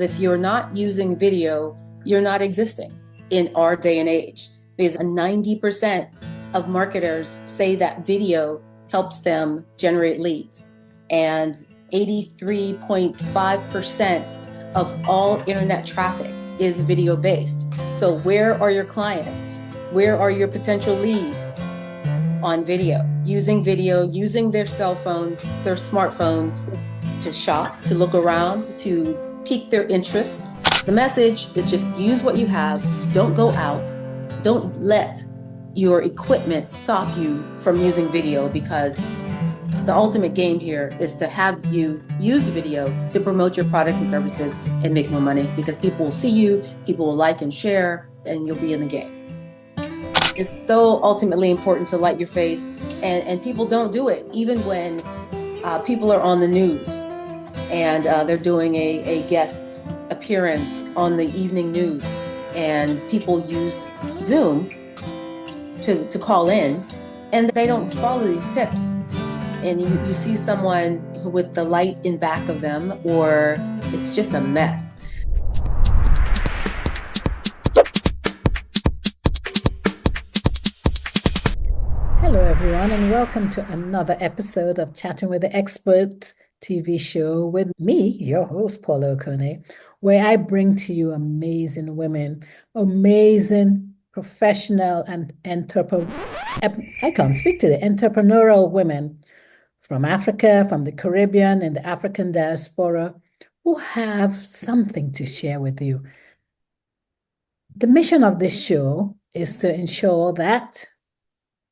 If you're not using video, you're not existing in our day and age. Because 90% of marketers say that video helps them generate leads. And 83.5% of all internet traffic is video based. So where are your clients? Where are your potential leads? On video, using their cell phones, their smartphones to shop, to look around, to pique their interests. The message is just use what you have. Don't go out. Don't let your equipment stop you from using video, because the ultimate game here is to have you use video to promote your products and services and make more money, because people will see you, people will like and share, and you'll be in the game. It's so ultimately important to light your face, and people don't do it, even when people are on the news and they're doing a guest appearance on the evening news, and people use Zoom to call in, and they don't follow these tips. And you see someone with the light in back of them, or it's just a mess. Hello, everyone, and welcome to another episode of Chatting with the Expert TV show with me, your host, Paula Okonneh, where I bring to you amazing women, amazing professional and entrepreneurial women from Africa, from the Caribbean, and the African diaspora who have something to share with you. The mission of this show is to ensure that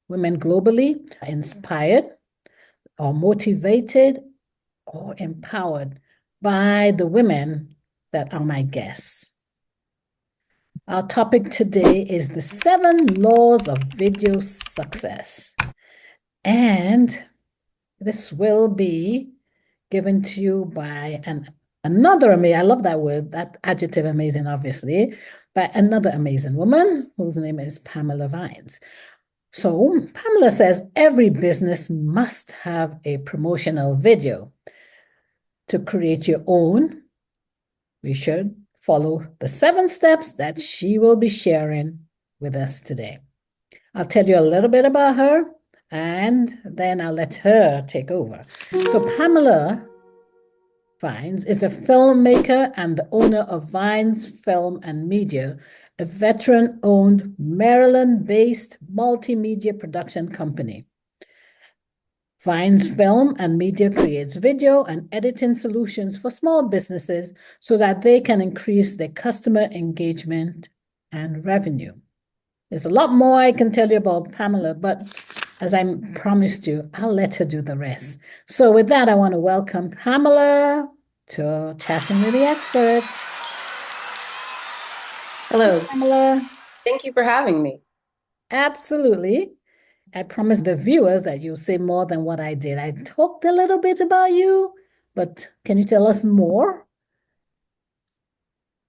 women globally are inspired or motivated or empowered by the women that are my guests. Our topic today is the 7 laws of video success. And this will be given to you by another amazing, I love that word, that adjective amazing, obviously, by another amazing woman whose name is Pamela Vines. So Pamela says every business must have a promotional video. To create your own, we should follow the 7 steps that she will be sharing with us today. I'll tell you a little bit about her, and then I'll let her take over. So Pamela Vines is a filmmaker and the owner of Vines Film and Media, a veteran-owned Maryland-based multimedia production company. Vines Film and Media creates video and editing solutions for small businesses so that they can increase their customer engagement and revenue. There's a lot more I can tell you about Pamela, but as I promised you, I'll let her do the rest. So with that, I want to welcome Pamela to Chatting with the Experts. Hello, Pamela. Thank you for having me. Absolutely. I promised the viewers that you'll say more than what I did. I talked a little bit about you, but can you tell us more?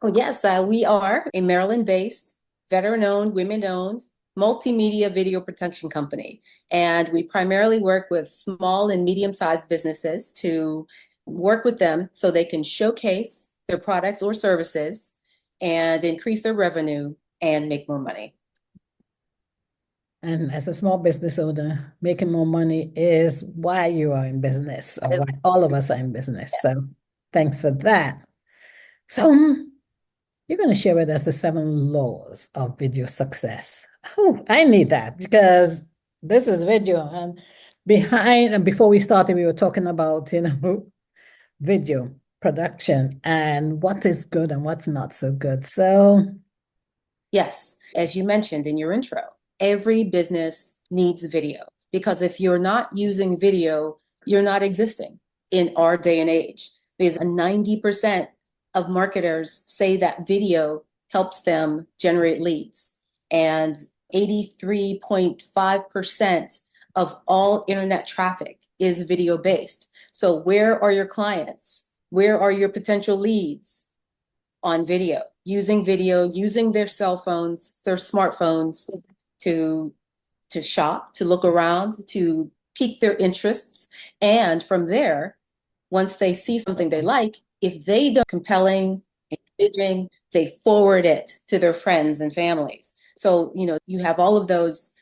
Oh, yes, we are a Maryland-based, veteran-owned, women-owned, multimedia video production company. And we primarily work with small and medium-sized businesses to work with them so they can showcase their products or services and increase their revenue and make more money. And as a small business owner, making more money is why you are in business, or why all of us are in business. So thanks for that. So you're going to share with us the 7 laws of video success. Oh, I need that, because this is video. And before we started, we were talking about, video production and what is good and what's not so good. So yes, as you mentioned in your intro, every business needs video, because if you're not using video, you're not existing in our day and age. Because 90% of marketers say that video helps them generate leads, and 83.5% of all internet traffic is video based. So where are your clients? Where are your potential leads? On video, using their cell phones, their smartphones to shop, to look around, to pique their interests. And from there, once they see something they like, if they don't compelling, messaging, they forward it to their friends and families. So, you have all of those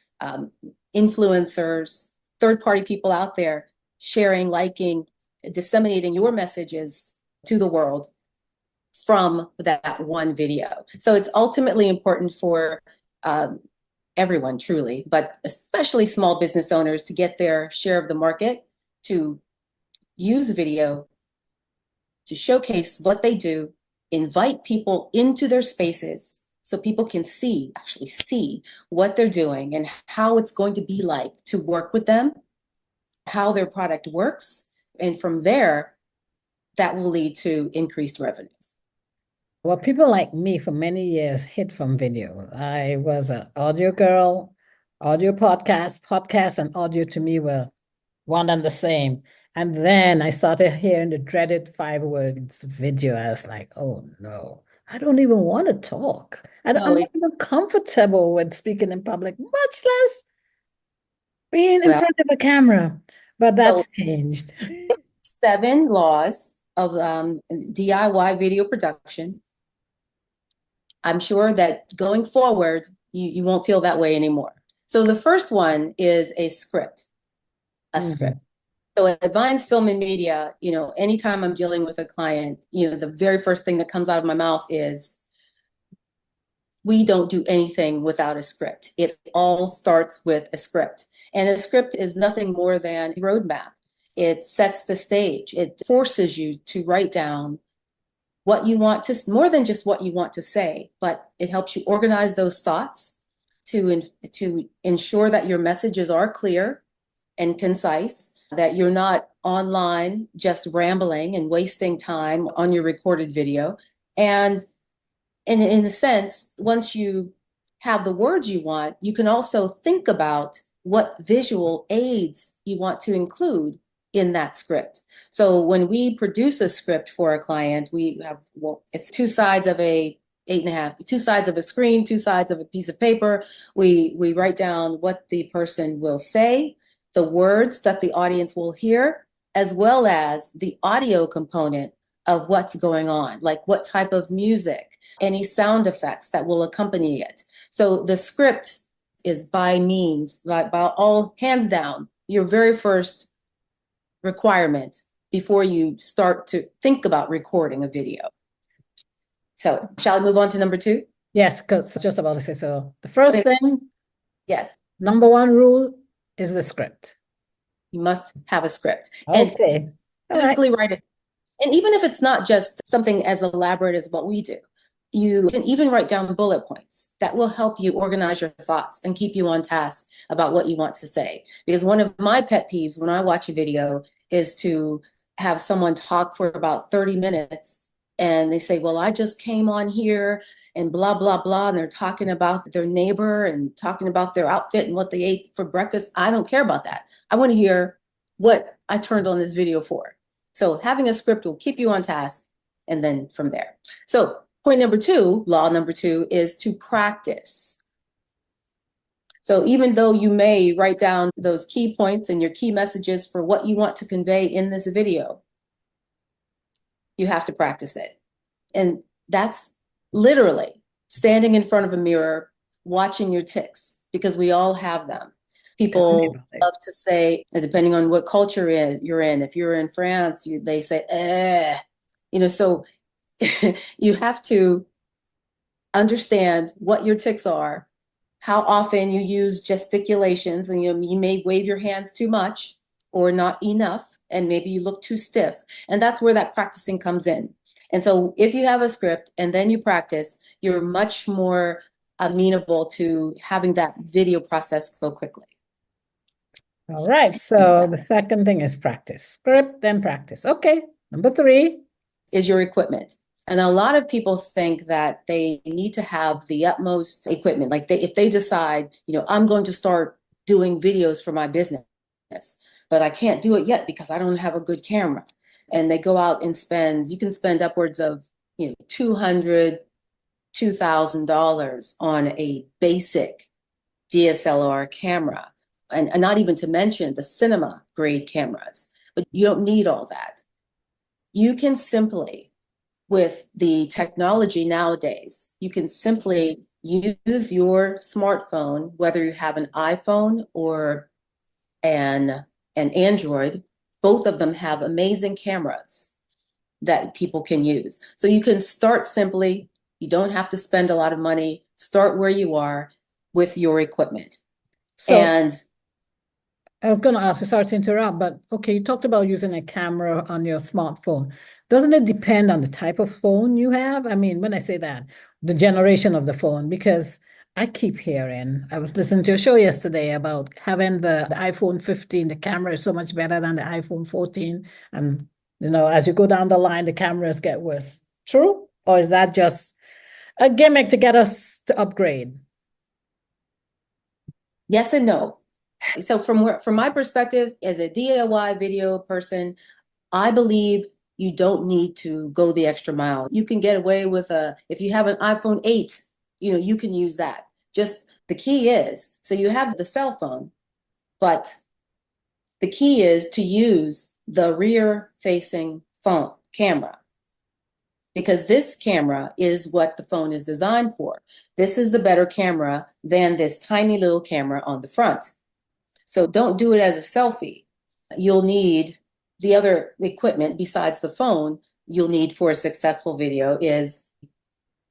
influencers, third-party people out there sharing, liking, disseminating your messages to the world from that one video. So it's ultimately important for everyone, truly, but especially small business owners to get their share of the market, to use video to showcase what they do, invite people into their spaces so people can actually see what they're doing and how it's going to be like to work with them, how their product works. And from there, that will lead to increased revenues. Well, people like me for many years hid from video. I was an audio girl, audio podcast and audio to me were one and the same. And then I started hearing the dreaded 5 words video. I was like, oh no, I don't even want to talk. I'm No, not even comfortable with speaking in public, much less being in well, front of a camera. But so that's changed. 7 laws of DIY video production. I'm sure that going forward, you won't feel that way anymore. So the first one is a script. So at Vines Film and Media, anytime I'm dealing with a client, the very first thing that comes out of my mouth is, we don't do anything without a script. It all starts with a script. And a script is nothing more than a roadmap. It sets the stage. It forces you to write down what you want to, more than just what you want to say, but it helps you organize those thoughts to ensure that your messages are clear and concise, that you're not online just rambling and wasting time on your recorded video. And in a sense, once you have the words you want, you can also think about what visual aids you want to include in that script. So when we produce a script for a client, we have, it's 2 sides of a 8.5, 2 sides of a screen, 2 sides of a piece of paper. We write down what the person will say, the words that the audience will hear, as well as the audio component of what's going on, like what type of music, any sound effects that will accompany it. So the script is by all hands down, your very first requirement before you start to think about recording a video. So shall I move on to number 2? Yes, because just about to say so. The first thing, yes, number 1 rule is the script. You must have a script. Okay. And physically write it. And even if it's not just something as elaborate as what we do, you can even write down bullet points that will help you organize your thoughts and keep you on task about what you want to say. Because one of my pet peeves when I watch a video is to have someone talk for about 30 minutes and they say, well, I just came on here and blah, blah, blah. And they're talking about their neighbor and talking about their outfit and what they ate for breakfast. I don't care about that. I want to hear what I turned on this video for. So having a script will keep you on task, and then from there. So point number 2, law number 2, is to practice. So even though you may write down those key points and your key messages for what you want to convey in this video, you have to practice it. And that's literally standing in front of a mirror, watching your tics, because we all have them. People love to say, depending on what culture you're in, if you're in France, they say, so you have to understand what your tics are, how often you use gesticulations, and you may wave your hands too much or not enough, and maybe you look too stiff. And that's where that practicing comes in. And so if you have a script and then you practice, you're much more amenable to having that video process go quickly. All right. So the second thing is practice. Script, then practice. Okay. Number 3 is your equipment. And a lot of people think that they need to have the utmost equipment. Like if they decide, I'm going to start doing videos for my business, but I can't do it yet because I don't have a good camera. And they go out and you can spend upwards of, $200, $2,000 on a basic DSLR camera. And not even to mention the cinema grade cameras, but you don't need all that. You can simply with the technology nowadays, you can simply use your smartphone, whether you have an iPhone or an Android. Both of them have amazing cameras that people can use. So you can start simply. You don't have to spend a lot of money. Start where you are with your equipment. So And I was going to ask you, sorry to interrupt, but okay, you talked about using a camera on your smartphone. Doesn't it depend on the type of phone you have? I mean, when I say that, the generation of the phone, because I keep hearing, I was listening to a show yesterday about having the iPhone 15, the camera is so much better than the iPhone 14. And, as you go down the line, the cameras get worse. True? Or is that just a gimmick to get us to upgrade? yes and no. So from my perspective as a DIY video person, I believe you don't need to go the extra mile. You can get away with if you have an iPhone 8, you can use that. Just the key is, so you have the cell phone, but the key is to use the rear facing phone camera, because this camera is what the phone is designed for. This is the better camera than this tiny little camera on the front. So don't do it as a selfie. You'll need the other equipment besides the phone you'll need for a successful video is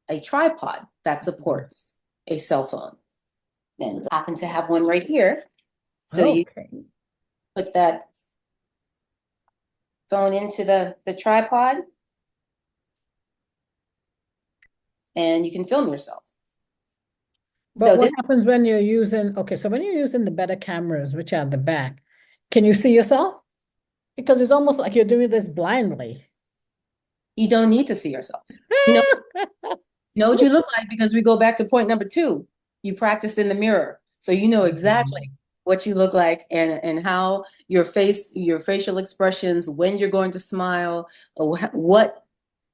a tripod that supports a cell phone. And I happen to have one right here. So you Okay. put that phone into the tripod and you can film yourself. But So what this, happens when you're using, okay, so when you're using the better cameras, which are at the back, can you see yourself? Because it's almost like you're doing this blindly. you don't need to see yourself. You know, know what you look like, because we go back to point number 2. You practiced in the mirror. So you know exactly what you look like and how your facial expressions, when you're going to smile, or what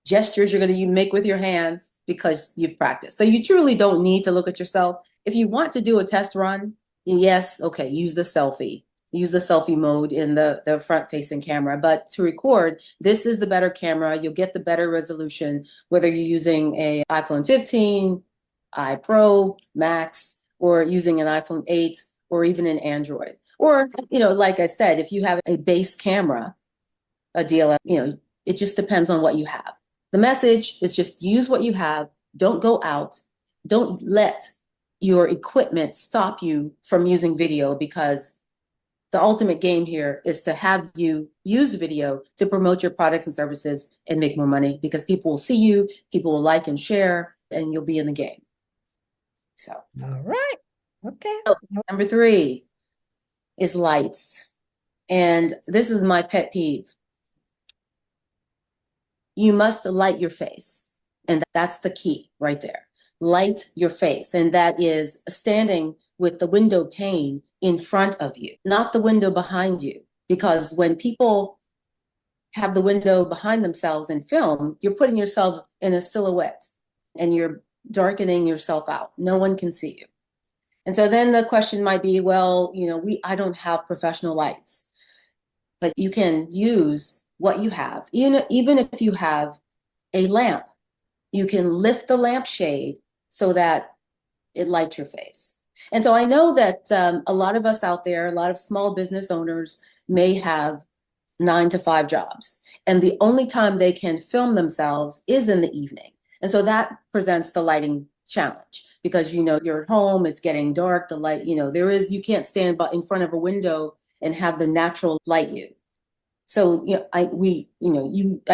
gestures you're going to make with your hands, because you've practiced. So you truly don't need to look at yourself. If you want to do a test run, yes, okay, use the selfie. Use the selfie mode in the front facing camera. But to record, this is the better camera. You'll get the better resolution, whether you're using a iPhone 15, iPro, Max, or using an iPhone 8, or even an Android. Or, like I said, if you have a base camera, a DLS, it just depends on what you have. The message is just use what you have. Don't go out. Don't let your equipment stop you from using video, because the ultimate game here is to have you use video to promote your products and services and make more money, because people will see you, people will like and share, and you'll be in the game. So, All right. Okay. so number 3 is lights. And this is my pet peeve. You must light your face. And that's the key right there. Light your face. And that is standing with the window pane in front of you, not the window behind you. Because when people have the window behind themselves in film, you're putting yourself in a silhouette and you're darkening yourself out. No one can see you. And so then the question might be, well, I don't have professional lights, but you can use what you have. Even if you have a lamp, you can lift the lampshade so that it lights your face. And so I know that a lot of us out there, a lot of small business owners may have 9 to 5 jobs, and the only time they can film themselves is in the evening. And so that presents the lighting challenge, because you're at home, it's getting dark, the light, you can't stand in front of a window and have the natural light you. So, I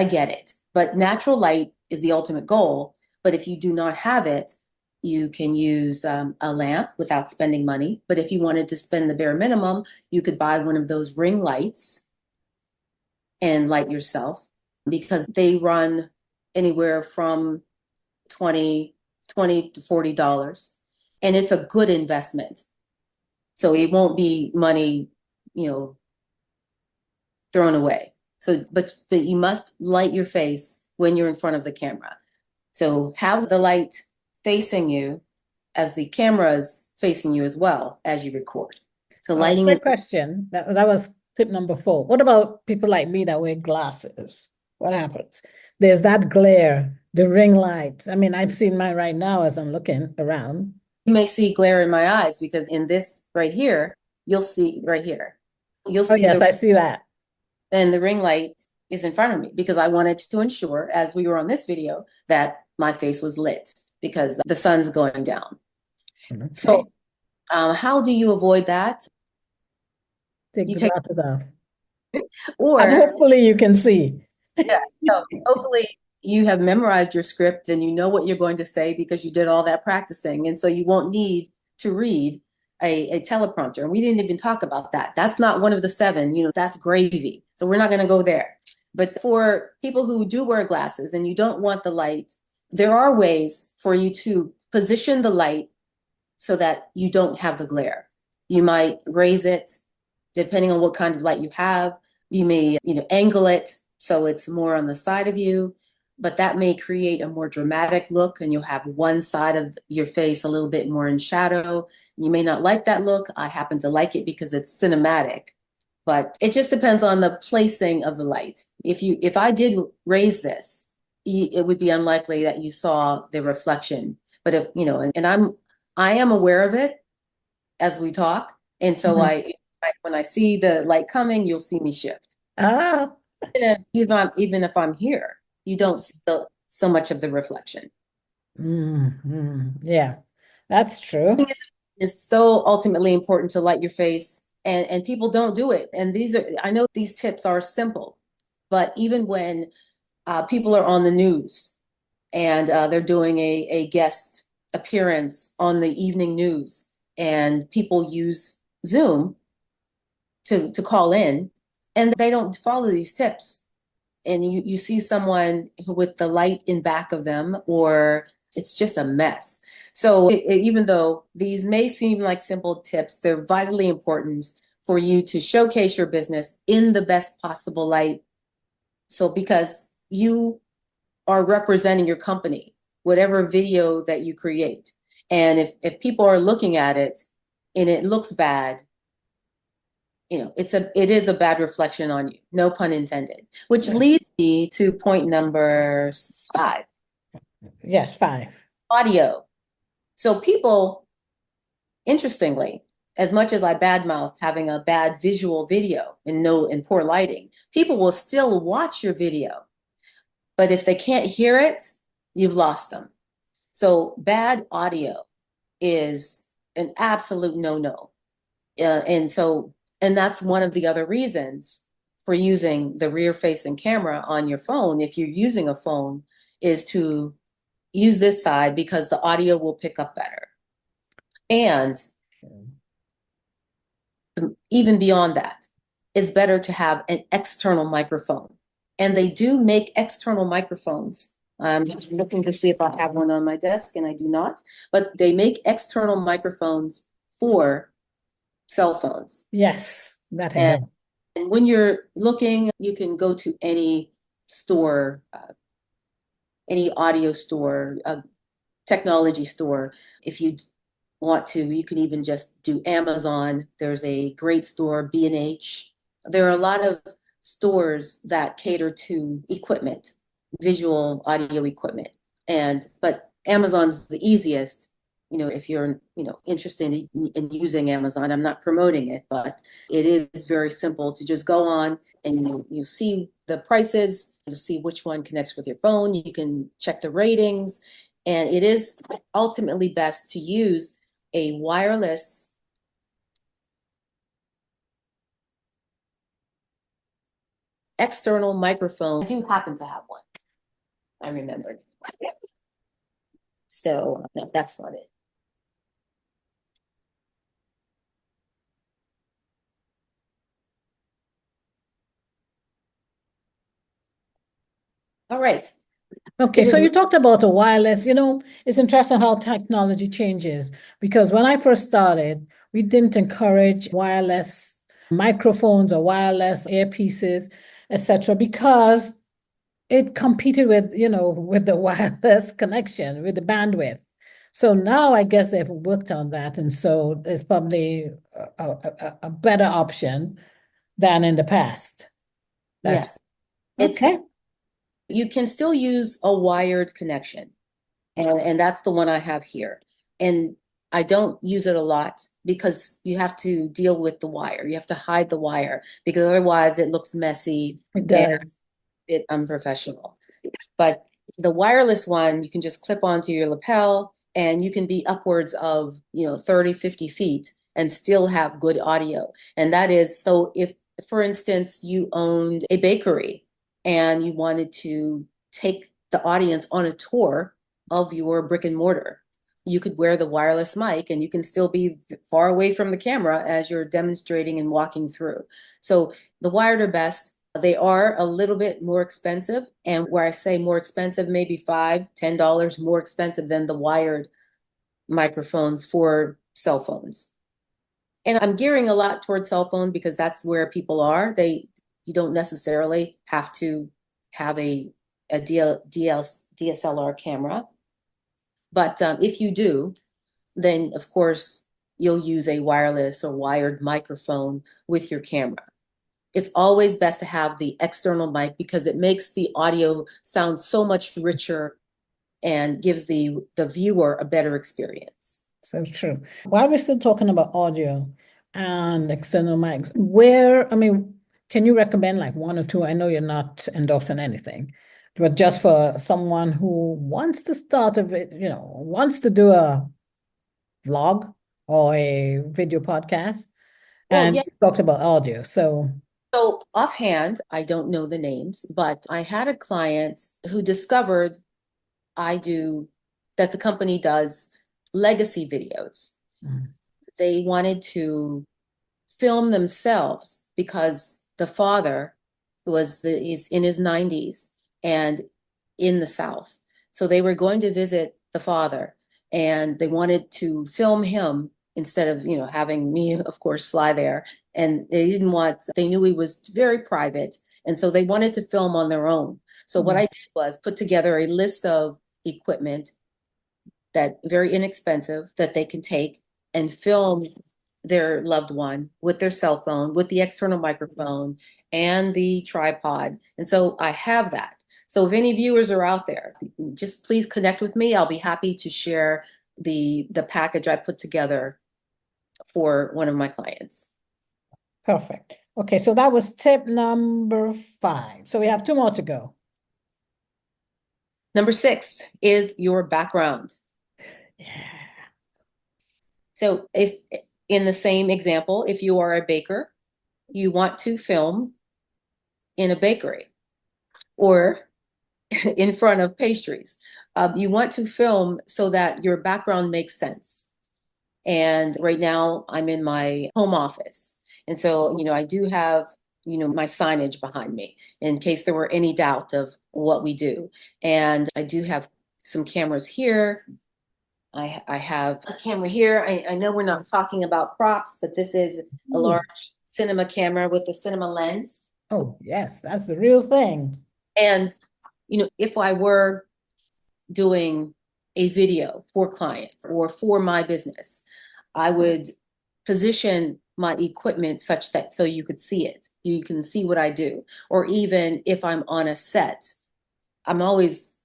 get it, but natural light is the ultimate goal. But if you do not have it, you can use a lamp without spending money. But if you wanted to spend the bare minimum, you could buy one of those ring lights and light yourself, because they run anywhere from 20 to $40. And it's a good investment. So it won't be money, thrown away. So, but you must light your face when you're in front of the camera. So have the light facing you as the camera is facing you as well as you record. So All right. lighting is, Quick question. That was tip number 4. What about people like me that wear glasses? What happens? there's that glare, the ring light. I mean, I've seen mine right now as I'm looking around. You may see glare in my eyes because in this right here, you'll see right here, you'll Oh, see yes, I see that. the ring light is in front of me because I wanted to ensure, as we were on this video, that my face was lit because the sun's going down. Okay. So, how do you avoid that? Take You the take, glasses off. And or hopefully you can see. yeah, so hopefully you have memorized your script and you know what you're going to say because you did all that practicing. And so you won't need to read a teleprompter. And we didn't even talk about that. That's not one of the seven, that's gravy. So we're not going to go there. But for people who do wear glasses and you don't want the light, there are ways for you to position the light so that you don't have the glare. You might raise it depending on what kind of light you have. You may, angle it so it's more on the side of you, but that may create a more dramatic look and you'll have one side of your face a little bit more in shadow. You may not like that look. I happen to like it because it's cinematic, but it just depends on the placing of the light. If I did raise this, it would be unlikely that you saw the reflection. But if, and I am aware of it as we talk. And so Mhm. when I see the light coming, you'll see me shift. Ah, Even if I'm here, you don't see so much of the reflection. yeah, that's true. It's so ultimately important to light your face, and people don't do it. And I know these tips are simple, but even when people are on the news and they're doing a guest appearance on the evening news, and people use Zoom to call in, and they don't follow these tips. And you see someone with the light in back of them, or it's just a mess. So even though these may seem like simple tips, they're vitally important for you to showcase your business in the best possible light. So because you are representing your company, whatever video that you create. And if people are looking at it and it looks bad, it is a bad reflection on you, no pun intended, which leads me to point number 5, Yes, 5. audio. So people, interestingly, as much as I badmouth having a bad visual video and poor lighting, people will still watch your video. But if they can't hear it, you've lost them. So bad audio is an absolute no-no. And so, and that's one of the other reasons for using the rear facing camera on your phone, if you're using a phone, is to use this side because the audio will pick up better. And even beyond that, it's better to have an external microphone. And they do make external microphones. I'm just looking to see if I have one on my desk, and I do not, but they make external microphones for cell phones. Yes, that I And know. And when you're looking, you can go to any store, any audio store, technology store. If you want to, you can even just do Amazon. There's a great store, B&H. There are a lot of stores that cater to equipment, visual audio equipment. But Amazon's the easiest, if you're, interested in using Amazon. I'm not promoting it, but it is very simple to just go on and you see the prices, you see which one connects with your phone. You can check the ratings, and it is ultimately best to use a wireless external microphone. I do happen to have one. I remembered. So no, that's not it. All right. Okay, It so is. you talked about the wireless. It's interesting how technology changes because when I first started, we didn't encourage wireless microphones or wireless earpieces, etc., because it competed with the wireless connection, with the bandwidth. So now I guess they've worked on that, and so it's probably a better option than in the past. That's Yes. It's okay. You can still use a wired connection. And that's the one I have here. And I don't use it a lot because you have to deal with the wire. You have to hide the wire because otherwise it looks messy It and does. a bit unprofessional. But the wireless one, you can just clip onto your lapel and you can be upwards of, 30, 50 feet and still have good audio. And that is, so if, for instance, you owned a bakery and you wanted to take the audience on a tour of your brick and mortar, you could wear the wireless mic and you can still be far away from the camera as you're demonstrating and walking through. So the wired are best. They are a little bit more expensive. And where I say more expensive, maybe $5, $10 more expensive than the wired microphones for cell phones. And I'm gearing a lot towards cell phone because that's where people are. You don't necessarily have to have a DSLR camera. But if you do, then of course you'll use a wireless or wired microphone with your camera. It's always best to have the external mic because it makes the audio sound so much richer and gives the viewer a better experience. So true. While we're still talking about audio and external mics, where, I mean, can you recommend like one or two? I know you're not endorsing anything, but just for someone who wants to start wants to do a vlog or a video podcast, Well, and yeah. you talked about audio. So offhand, I don't know the names, but I had a client who discovered I do that the company does legacy videos. Mm. They wanted to film themselves because the father he's in his 90s and in the South. So they were going to visit the father and they wanted to film him instead of, having me, of course, fly there. And they knew he was very private. And so they wanted to film on their own. So what I did was put together a list of equipment that very inexpensive that they can take and film their loved one with their cell phone, with the external microphone and the tripod. And so I have that. So if any viewers are out there, just please connect with me. I'll be happy to share the package I put together for one of my clients. Perfect. Okay, so that was tip number 5. So we have 2 more to go. Number 6 is your background. Yeah. So if in the same example, if you are a baker, you want to film in a bakery or in front of pastries. You want to film so that your background makes sense. And right now I'm in my home office. And so, I do have, my signage behind me in case there were any doubt of what we do. And I do have some cameras here. I have a camera here. I know we're not talking about props, but this is a Ooh. large cinema camera with a cinema lens. Oh, yes, that's the real thing. And, if I were doing a video for clients or for my business, I would position my equipment such that so you could see it. You can see what I do. Or even if I'm on a set, I'm always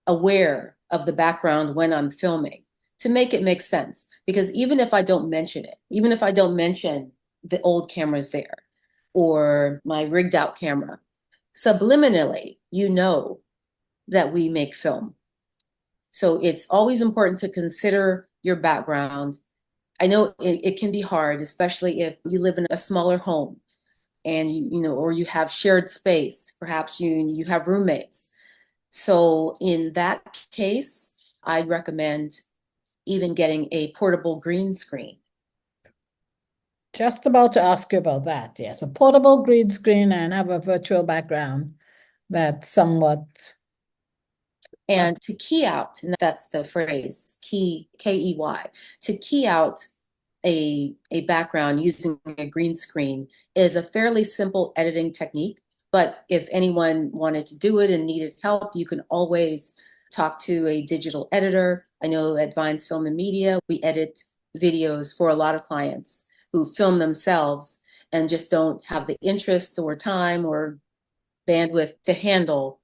aware of the background when I'm filming to make it make sense. Because even if I don't mention it, even if I don't mention the old cameras there or my rigged out camera, subliminally, that we make film. So it's always important to consider your background. I know it can be hard, especially if you live in a smaller home and or you have shared space. Perhaps you have roommates. So in that case, I'd recommend even getting a portable green screen. Just about to ask you about that. Yes, a portable green screen and have a virtual background that's somewhat, And to key out, and that's the phrase, key, Key, to key out a background using a green screen is a fairly simple editing technique. But if anyone wanted to do it and needed help, you can always talk to a digital editor. I know at Vines Film and Media, we edit videos for a lot of clients who film themselves and just don't have the interest or time or bandwidth to handle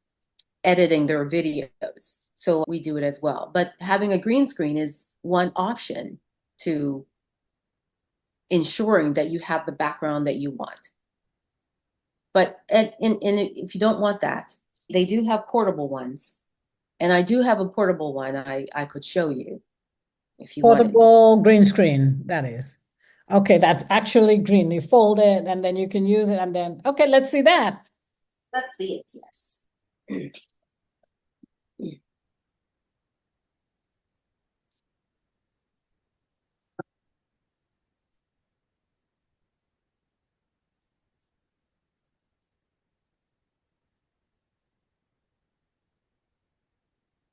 editing their videos. So we do it as well. But having a green screen is one option to ensuring that you have the background that you want. But if you don't want that, they do have portable ones. And I do have a portable one I could show you if you wanted. Portable green screen, that is. Okay, that's actually green. You fold it and then you can use it and then, okay, let's see that. Let's see it, yes.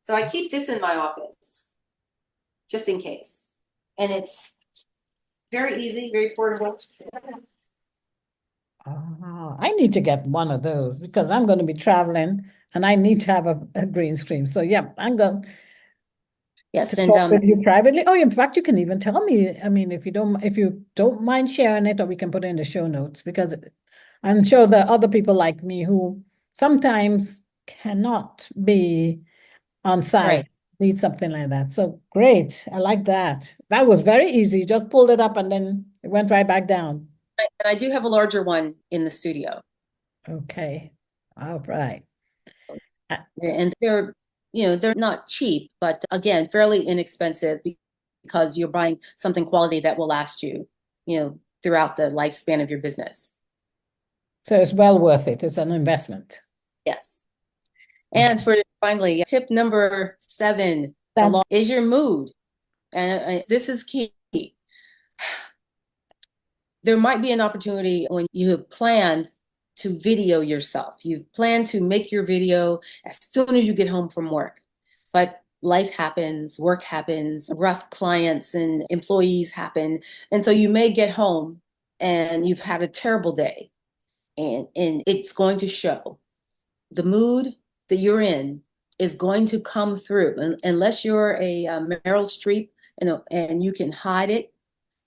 So I keep this in my office, just in case. And it's very easy, very portable. I need to get one of those because I'm going to be traveling and I need to have a green screen. So yeah, I'm going Yes, to and talk with you privately. Oh, in fact, you can even tell me. I mean, if you don't mind sharing it, or we can put it in the show notes because I'm sure there are other people like me who sometimes cannot be on right. site, need something like that. So great. I like that. That was very easy. You just pulled it up and then it went right back down. And I do have a larger one in the studio. Okay. All right. And they're not cheap, but again, fairly inexpensive because you're buying something quality that will last you, throughout the lifespan of your business. So it's well worth it. It's an investment. Yes. Okay. And finally, tip number 7, That is your mood. And this is key. There might be an opportunity when you have planned to video yourself. You've planned to make your video as soon as you get home from work. But life happens, work happens, rough clients and employees happen. And so you may get home and you've had a terrible day, and it's going to show. The mood that you're in is going to come through, unless you're a Meryl Streep, and you can hide it.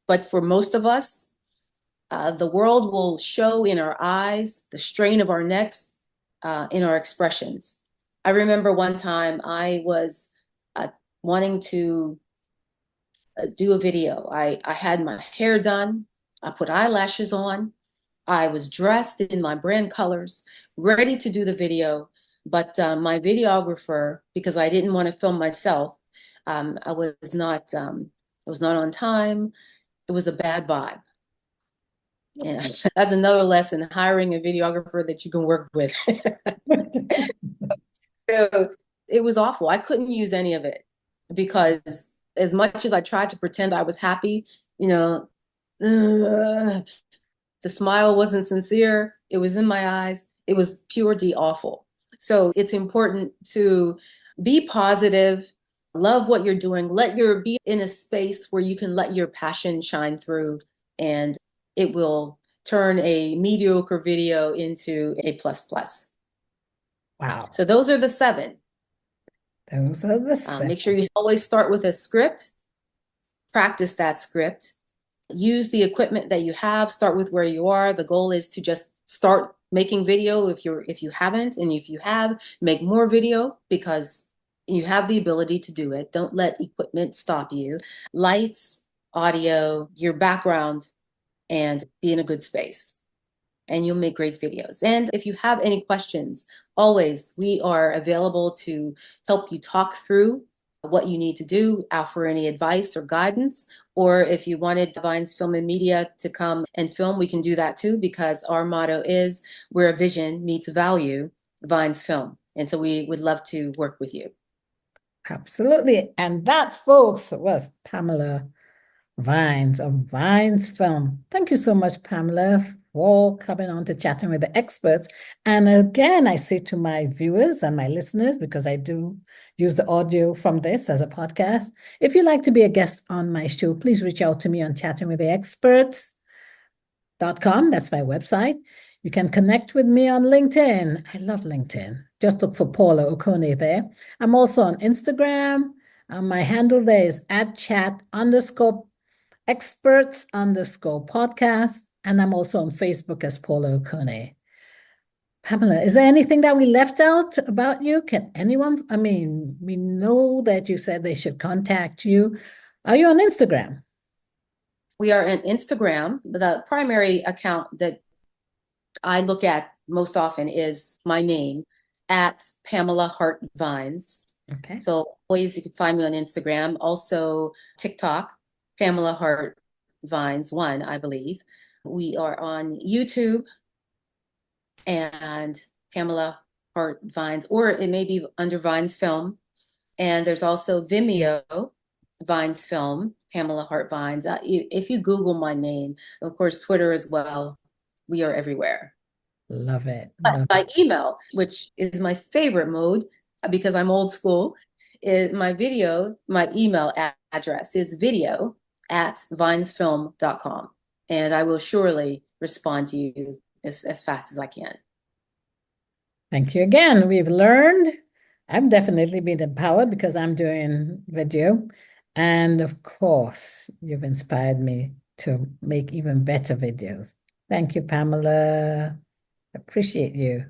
But for most of us, the world will show in our eyes, the strain of our necks, in our expressions. I remember one time I was wanting to do a video. I had my hair done, I put eyelashes on, I was dressed in my brand colors, ready to do the video. But my videographer, because I didn't want to film myself, I was not on time. It was a bad vibe. Yeah, that's another lesson, hiring a videographer that you can work with. So it was awful. I couldn't use any of it because as much as I tried to pretend I was happy, you know, the smile wasn't sincere. It was in my eyes. It was pure D awful. So it's important to be positive, love what you're doing, be in a space where you can let your passion shine through, and it will turn a mediocre video into a plus plus. wow. So those are the 7. Those are the 7. Make sure you always start with a script, practice that script, use the equipment that you have, start with where you are. The goal is to just start making video if you haven't, and if you have, make more video because you have the ability to do it. Don't let equipment stop you. Lights, audio, your background, and be in a good space, and you'll make great videos. And if you have any questions, always, we are available to help you talk through what you need to do, offer any advice or guidance. Or if you wanted Vines Film and Media to come and film, we can do that too, because our motto is where a vision meets value, Vines Film. And so we would love to work with you. Absolutely. And that, folks, was Pamela Vines of Vines Film. Thank you so much, Pamela, for coming on to Chatting with the Experts. And again, I say to my viewers and my listeners, because I do use the audio from this as a podcast, if you'd like to be a guest on my show, please reach out to me on chattingwiththeexperts.com. That's my website. You can connect with me on LinkedIn. I love LinkedIn. Just look for Paula Okonneh there. I'm also on Instagram. My handle there is @chat_experts_podcast. And I'm also on Facebook as Paula Okonneh. Pamela, is there anything that we left out about you? Can anyone, I mean, we know that you said they should contact you. Are you on Instagram? We are on Instagram. The primary account that I look at most often is my name at Pamela Hart Vines. Okay. So always you can find me on Instagram. Also TikTok, Pamela Hart Vines one, I believe. We are on YouTube and Pamela Hart Vines, or it may be under Vines Film. And there's also Vimeo, Vines Film, Pamela Hart Vines. If you Google my name, of course, Twitter as well, we are everywhere. Love it. But Love my it. email, which is my favorite mode because I'm old school, is my email address is video@vinesfilm.com. And I will surely respond to you as fast as I can. Thank you again. We've learned. I've definitely been empowered because I'm doing video. And of course, you've inspired me to make even better videos. Thank you, Pamela. Appreciate you.